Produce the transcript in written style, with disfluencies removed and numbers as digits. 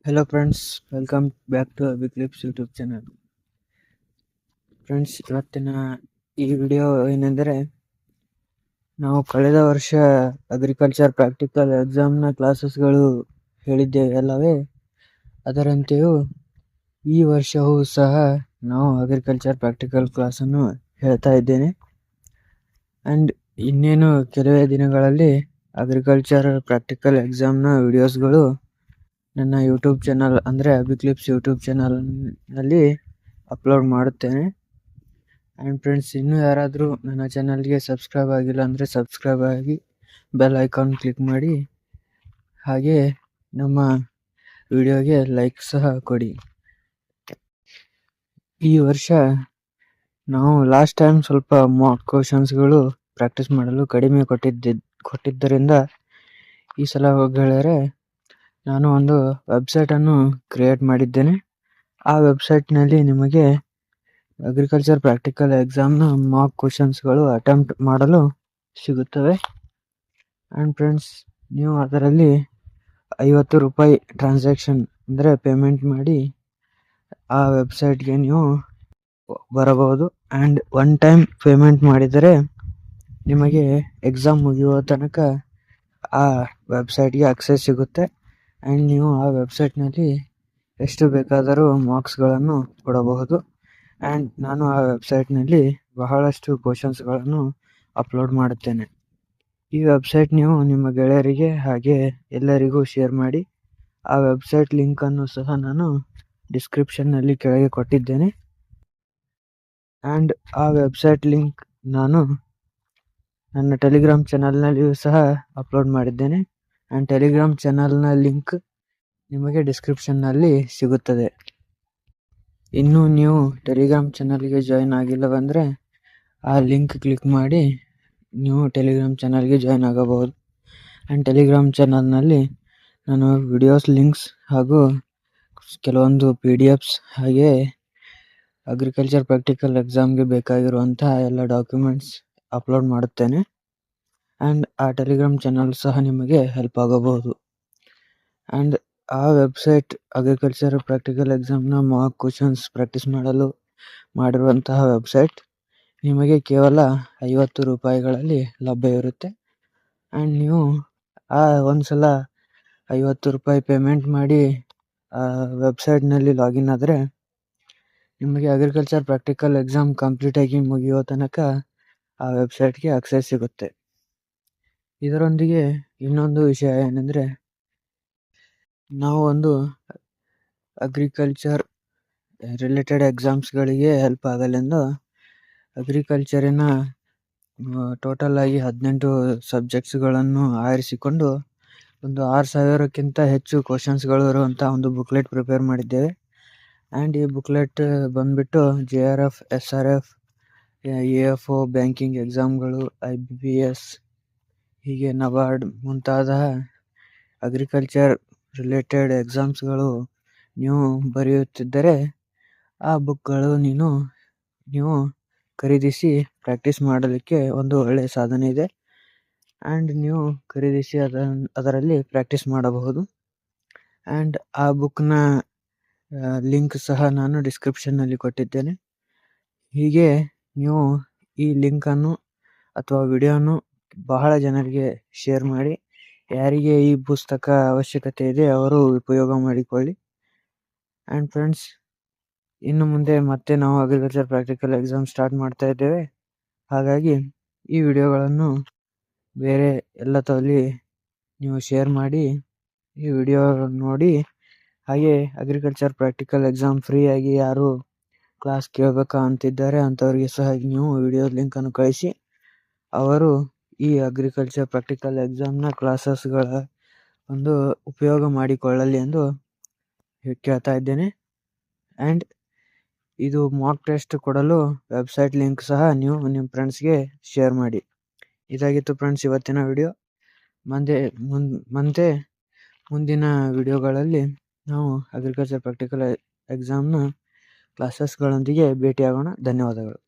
Hello friends, welcome back to Abhiclips YouTube channel. Friends, ಇವತ್ತಿನ ಈ video ಏನೆಂದರೆ, ನಾವು ಕಳೆದ ವರ್ಷ ಅಗ್ರಿಕಲ್ಚರ್ ಪ್ರಾಕ್ಟಿಕಲ್ ಎಕ್ಸಾಮ್ನ ಕ್ಲಾಸಸ್ಗಳು ಹೇಳಿದ್ದೇವೆ ಅಲ್ಲವೇ? ಅದರಂತೆಯೂ ಈ ವರ್ಷವೂ ಸಹ ನಾವು ಅಗ್ರಿಕಲ್ಚರ್ ಪ್ರಾಕ್ಟಿಕಲ್ ಕ್ಲಾಸನ್ನು ಹೇಳ್ತಾ ಇದ್ದೇನೆ. ಆ್ಯಂಡ್ ಇನ್ನೇನು ಕೆಲವೇ ದಿನಗಳಲ್ಲಿ ಅಗ್ರಿಕಲ್ಚರ್ ಪ್ರಾಕ್ಟಿಕಲ್ ಎಕ್ಸಾಮ್ನ ವಿಡಿಯೋಸ್ಗಳು ನನ್ನ ಯೂಟ್ಯೂಬ್ ಚಾನಲ್ ಅಂದರೆ ಅಭಿಕ್ಲಿಪ್ಸ್ ಯೂಟ್ಯೂಬ್ ಚಾನಲ್ನಲ್ಲಿ ಅಪ್ಲೋಡ್ ಮಾಡುತ್ತೇನೆ. ಆ್ಯಂಡ್ ಫ್ರೆಂಡ್ಸ್, ಇನ್ನೂ ಯಾರಾದರೂ ನನ್ನ ಚಾನಲ್ಗೆ ಸಬ್ಸ್ಕ್ರೈಬ್ ಆಗಿಲ್ಲ ಅಂದರೆ ಸಬ್ಸ್ಕ್ರೈಬ್ ಆಗಿ ಬೆಲ್ ಐಕಾನ್ ಕ್ಲಿಕ್ ಮಾಡಿ, ಹಾಗೆ ನಮ್ಮ ವಿಡಿಯೋಗೆ ಲೈಕ್ ಸಹ ಕೊಡಿ. ಈ ವರ್ಷ ನಾವು ಲಾಸ್ಟ್ ಟೈಮ್ ಸ್ವಲ್ಪ ಮಾಕ್ ಕ್ವಶನ್ಸ್ಗಳು ಪ್ರಾಕ್ಟೀಸ್ ಮಾಡಲು ಕಡಿಮೆ ಕೊಟ್ಟಿದ್ದರಿಂದ ಈ ಸಲ ಗೆಳೆಯರೆ ನಾನು ಒಂದು ವೆಬ್ಸೈಟನ್ನು ಕ್ರಿಯೇಟ್ ಮಾಡಿದ್ದೇನೆ. ಆ ವೆಬ್ಸೈಟ್ನಲ್ಲಿ ನಿಮಗೆ ಅಗ್ರಿಕಲ್ಚರ್ ಪ್ರಾಕ್ಟಿಕಲ್ ಎಕ್ಸಾಮ್ನ ಮಾಕ್ ಕ್ವಶನ್ಸ್ಗಳು ಅಟೆಂಪ್ಟ್ ಮಾಡಲು ಸಿಗುತ್ತವೆ. ಆ್ಯಂಡ್ ಫ್ರೆಂಡ್ಸ್, ನೀವು ಅದರಲ್ಲಿ 50 ರೂಪಾಯಿ ಟ್ರಾನ್ಸಾಕ್ಷನ್ ಅಂದರೆ ಪೇಮೆಂಟ್ ಮಾಡಿ ಆ ವೆಬ್ಸೈಟ್ಗೆ ನೀವು ಬರಬಹುದು. ಆ್ಯಂಡ್ ಒನ್ ಟೈಮ್ ಪೇಮೆಂಟ್ ಮಾಡಿದರೆ ನಿಮಗೆ ಎಕ್ಸಾಮ್ ಮುಗಿಯುವ ತನಕ ಆ ವೆಬ್ಸೈಟ್ಗೆ ಅಕ್ಸೆಸ್ ಸಿಗುತ್ತೆ. ಆ್ಯಂಡ್ ನೀವು ಆ ವೆಬ್ಸೈಟ್ನಲ್ಲಿ ಎಷ್ಟು ಬೇಕಾದರೂ ಮಾರ್ಕ್ಸ್ಗಳನ್ನು ಕೊಡಬಹುದು. ಆ್ಯಂಡ್ ನಾನು ಆ ವೆಬ್ಸೈಟ್ನಲ್ಲಿ ಬಹಳಷ್ಟು ಕ್ವಶನ್ಸ್ಗಳನ್ನು ಅಪ್ಲೋಡ್ ಮಾಡುತ್ತೇನೆ. ಈ ವೆಬ್ಸೈಟ್ ನೀವು ನಿಮ್ಮ ಗೆಳೆಯರಿಗೆ ಹಾಗೆ ಎಲ್ಲರಿಗೂ ಶೇರ್ ಮಾಡಿ. ಆ ವೆಬ್ಸೈಟ್ ಲಿಂಕನ್ನು ಸಹ ನಾನು ಡಿಸ್ಕ್ರಿಪ್ಷನ್ನಲ್ಲಿ ಕೆಳಗೆ ಕೊಟ್ಟಿದ್ದೇನೆ. ಆ್ಯಂಡ್ ಆ ವೆಬ್ಸೈಟ್ ಲಿಂಕ್ ನಾನು ನನ್ನ ಟೆಲಿಗ್ರಾಮ್ ಚಾನಲ್ನಲ್ಲಿಯೂ ಸಹ ಅಪ್ಲೋಡ್ ಮಾಡಿದ್ದೇನೆ. ಆ್ಯಂಡ್ ಟೆಲಿಗ್ರಾಮ್ ಚಾನಲ್ನ ಲಿಂಕ್ ನಿಮಗೆ ಡಿಸ್ಕ್ರಿಪ್ಷನ್ನಲ್ಲಿ ಸಿಗುತ್ತದೆ. ಇನ್ನೂ ನೀವು ಟೆಲಿಗ್ರಾಮ್ ಚಾನಲ್ಗೆ ಜಾಯಿನ್ ಆಗಿಲ್ಲವೆಂದರೆ ಆ ಲಿಂಕ್ ಕ್ಲಿಕ್ ಮಾಡಿ ನೀವು ಟೆಲಿಗ್ರಾಮ್ ಚಾನಲ್ಗೆ ಜಾಯಿನ್ ಆಗಬಹುದು. ಆ್ಯಂಡ್ ಟೆಲಿಗ್ರಾಮ್ ಚಾನಲ್ನಲ್ಲಿ ನಾನು ವಿಡಿಯೋಸ್ ಲಿಂಕ್ಸ್ ಹಾಗೂ ಕೆಲವೊಂದು PDFs ಹಾಗೆ ಅಗ್ರಿಕಲ್ಚರ್ ಪ್ರಾಕ್ಟಿಕಲ್ ಎಕ್ಸಾಮ್ಗೆ ಬೇಕಾಗಿರುವಂಥ ಎಲ್ಲ ಡಾಕ್ಯುಮೆಂಟ್ಸ್ ಅಪ್ಲೋಡ್ ಮಾಡುತ್ತೇನೆ. ಆ್ಯಂಡ್ ಆ ಟೆಲಿಗ್ರಾಮ್ ಚಾನಲ್ ಸಹ ನಿಮಗೆ ಹೆಲ್ಪ್ ಆಗಬಹುದು. ಆ್ಯಂಡ್ ಆ ವೆಬ್ಸೈಟ್ ಅಗ್ರಿಕಲ್ಚರ್ ಪ್ರಾಕ್ಟಿಕಲ್ ಎಕ್ಸಾಮ್ನ ಮಾಕ್ ಕ್ವಶನ್ಸ್ ಪ್ರಾಕ್ಟೀಸ್ ಮಾಡಲು ಮಾಡಿರುವಂತಹ ವೆಬ್ಸೈಟ್ ನಿಮಗೆ ಕೇವಲ 50 ರೂಪಾಯಿಗಳಲ್ಲಿ ಲಭ್ಯವಿರುತ್ತೆ. ಆ್ಯಂಡ್ ನೀವು ಆ ಒಂದು ಸಲ 50 ರೂಪಾಯಿ ಪೇಮೆಂಟ್ ಮಾಡಿ ಆ ವೆಬ್ಸೈಟ್ನಲ್ಲಿ ಲಾಗಿನ್ ಆದರೆ ನಿಮಗೆ ಅಗ್ರಿಕಲ್ಚರ್ ಪ್ರಾಕ್ಟಿಕಲ್ ಎಕ್ಸಾಮ್ ಕಂಪ್ಲೀಟಾಗಿ ಮುಗಿಯೋ ತನಕ ಆ ವೆಬ್ಸೈಟ್ಗೆ ಅಕ್ಸೆಸ್ ಸಿಗುತ್ತೆ. ಇದರೊಂದಿಗೆ ಇನ್ನೊಂದು ವಿಷಯ ಏನೆಂದರೆ, ನಾವು ಒಂದು ಅಗ್ರಿಕಲ್ಚರ್ ರಿಲೇಟೆಡ್ ಎಕ್ಸಾಮ್ಸ್ಗಳಿಗೆ ಹೆಲ್ಪ್ ಆಗಲೆಂದು ಅಗ್ರಿಕಲ್ಚರಿನ ಟೋಟಲ್ ಆಗಿ 18 ಸಬ್ಜೆಕ್ಟ್ಸ್ಗಳನ್ನು ಆರಿಸಿಕೊಂಡು ಒಂದು 6000ಕ್ಕಿಂತ ಹೆಚ್ಚು ಕ್ವಶನ್ಸ್ಗಳು ಇರುವಂಥ ಒಂದು ಬುಕ್ಲೆಟ್ ಪ್ರಿಪೇರ್ ಮಾಡಿದ್ದೇವೆ. ಆ್ಯಂಡ್ ಈ ಬುಕ್ಲೆಟ್ ಬಂದುಬಿಟ್ಟು JRF, SRF, AFO ಬ್ಯಾಂಕಿಂಗ್ ಎಕ್ಸಾಮ್ಗಳು, IBPS ಹೀಗೆ ನಬಾರ್ಡ್ ಮುಂತಾದ ಅಗ್ರಿಕಲ್ಚರ್ ರಿಲೇಟೆಡ್ ಎಕ್ಸಾಮ್ಸ್ಗಳು ನೀವು ಬರೆಯುತ್ತಿದ್ದರೆ ಆ ಬುಕ್ಗಳು ನೀವು ಖರೀದಿಸಿ ಪ್ರಾಕ್ಟೀಸ್ ಮಾಡಲಿಕ್ಕೆ ಒಂದು ಒಳ್ಳೆಯ ಸಾಧನ ಇದೆ. ಆ್ಯಂಡ್ ನೀವು ಖರೀದಿಸಿ ಅದರಲ್ಲಿ ಪ್ರಾಕ್ಟೀಸ್ ಮಾಡಬಹುದು. ಆ್ಯಂಡ್ ಆ ಬುಕ್ನ ಲಿಂಕ್ ಸಹ ನಾನು ಡಿಸ್ಕ್ರಿಪ್ಷನ್ನಲ್ಲಿ ಕೊಟ್ಟಿದ್ದೇನೆ. ಹೀಗೆ ನೀವು ಈ ಲಿಂಕನ್ನು ಅಥವಾ ವಿಡಿಯೋನು ಬಹಳ ಜನರಿಗೆ ಶೇರ್ ಮಾಡಿ. ಯಾರಿಗೆ ಈ ಪುಸ್ತಕ ಅವಶ್ಯಕತೆ ಇದೆ ಅವರು ಉಪಯೋಗ ಮಾಡಿಕೊಳ್ಳಿ. ಆ್ಯಂಡ್ ಫ್ರೆಂಡ್ಸ್, ಇನ್ನು ಮುಂದೆ ಮತ್ತೆ ನಾವು ಅಗ್ರಿಕಲ್ಚರ್ ಪ್ರಾಕ್ಟಿಕಲ್ ಎಕ್ಸಾಮ್ ಸ್ಟಾರ್ಟ್ ಮಾಡ್ತಾ ಇದ್ದೇವೆ. ಹಾಗಾಗಿ ಈ ವಿಡಿಯೋಗಳನ್ನು ಬೇರೆ ಎಲ್ಲ ತೋಲಿ ನೀವು ಶೇರ್ ಮಾಡಿ ಈ ವಿಡಿಯೋ ನೋಡಿ. ಹಾಗೆ ಅಗ್ರಿಕಲ್ಚರ್ ಪ್ರಾಕ್ಟಿಕಲ್ ಎಕ್ಸಾಮ್ ಫ್ರೀಯಾಗಿ ಯಾರು ಕ್ಲಾಸ್ ಕೇಳಬೇಕಾ ಅಂತಿದ್ದಾರೆ ಅಂಥವ್ರಿಗೆ ಸಹ ನೀವು ವಿಡಿಯೋ ಲಿಂಕನ್ನು ಕಳಿಸಿ ಅವರು ಈ ಅಗ್ರಿಕಲ್ಚರ್ ಪ್ರಾಕ್ಟಿಕಲ್ ಎಕ್ಸಾಮ್ನ ಕ್ಲಾಸಸ್ಗಳ ಒಂದು ಉಪಯೋಗ ಮಾಡಿಕೊಳ್ಳಲಿ ಎಂದು ಕೇಳ್ತಾ ಇದ್ದೇನೆ. ಆ್ಯಂಡ್ ಇದು ಮಾಕ್ ಟೆಸ್ಟ್ ಕೊಡಲು ವೆಬ್ಸೈಟ್ ಲಿಂಕ್ ಸಹ ನೀವು ನಿಮ್ಮ ಫ್ರೆಂಡ್ಸ್ಗೆ ಶೇರ್ ಮಾಡಿ. ಇದಾಗಿತ್ತು ಫ್ರೆಂಡ್ಸ್ ಇವತ್ತಿನ ವಿಡಿಯೋ. ಮುಂದಿನ ವಿಡಿಯೋಗಳಲ್ಲಿ ನಾವು ಅಗ್ರಿಕಲ್ಚರ್ ಪ್ರಾಕ್ಟಿಕಲ್ ಎಕ್ಸಾಮ್ನ ಕ್ಲಾಸಸ್ಗಳೊಂದಿಗೆ ಭೇಟಿಯಾಗೋಣ. ಧನ್ಯವಾದಗಳು.